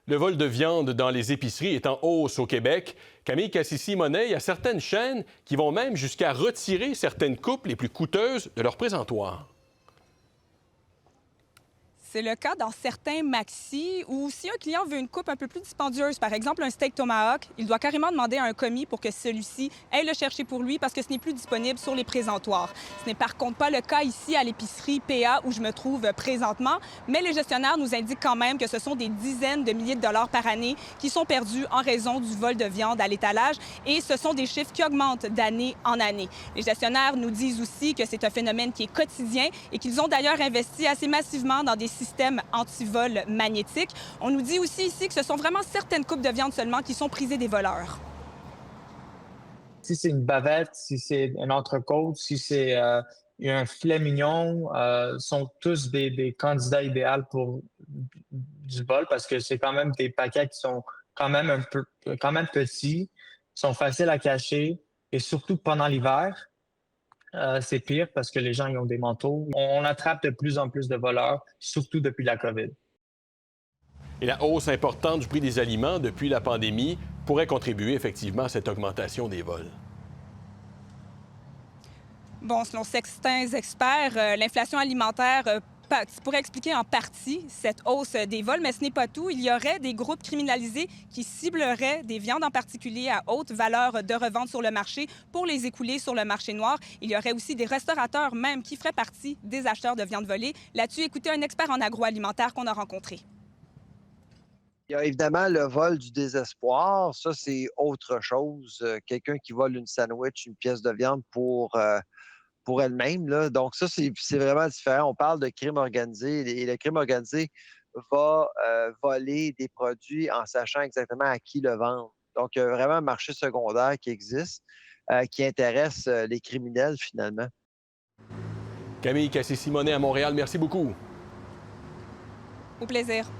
Le vol de viande dans les épiceries est en hausse au Québec. Camille Cassisi-Monet, il y a certaines chaînes qui vont même jusqu'à retirer certaines coupes les plus coûteuses de leur présentoir. C'est le cas dans certains maxi où si un client veut une coupe un peu plus dispendieuse, par exemple un steak tomahawk, il doit carrément demander à un commis pour que celui-ci aille le chercher pour lui parce que ce n'est plus disponible sur les présentoirs. Ce n'est par contre pas le cas ici à l'épicerie PA où je me trouve présentement, mais les gestionnaires nous indiquent quand même que ce sont des dizaines de milliers de dollars par année qui sont perdus en raison du vol de viande à l'étalage et ce sont des chiffres qui augmentent d'année en année. Les gestionnaires nous disent aussi que c'est un phénomène qui est quotidien et qu'ils ont d'ailleurs investi assez massivement dans des système anti-vol magnétique. On nous dit aussi ici que ce sont vraiment certaines coupes de viande seulement qui sont prisées des voleurs. Si c'est une bavette, si c'est une entrecôte, si c'est un filet mignon, sont tous des candidats idéaux pour du vol parce que c'est quand même des paquets qui sont quand même petits, sont faciles à cacher et surtout pendant l'hiver. C'est pire parce que les gens ils ont des manteaux. On attrape de plus en plus de voleurs, surtout depuis la COVID. Et la hausse importante du prix des aliments depuis la pandémie pourrait contribuer effectivement à cette augmentation des vols. Bon, selon certains experts, l'inflation alimentaire pourrait expliquer en partie cette hausse des vols, mais ce n'est pas tout. Il y aurait des groupes criminalisés qui cibleraient des viandes en particulier à haute valeur de revente sur le marché pour les écouler sur le marché noir. Il y aurait aussi des restaurateurs même qui feraient partie des acheteurs de viande volée. Là-dessus, écoutez un expert en agroalimentaire qu'on a rencontré. Il y a évidemment le vol du désespoir. Ça, c'est autre chose. Quelqu'un qui vole une sandwich, une pièce de viande pour elle-même, là. Donc ça, c'est vraiment différent. On parle de crime organisé et le crime organisé va voler des produits en sachant exactement à qui le vendre. Donc, il y a vraiment un marché secondaire qui existe, qui intéresse les criminels finalement. Camille Cassisi-Monet à Montréal, merci beaucoup. Au plaisir.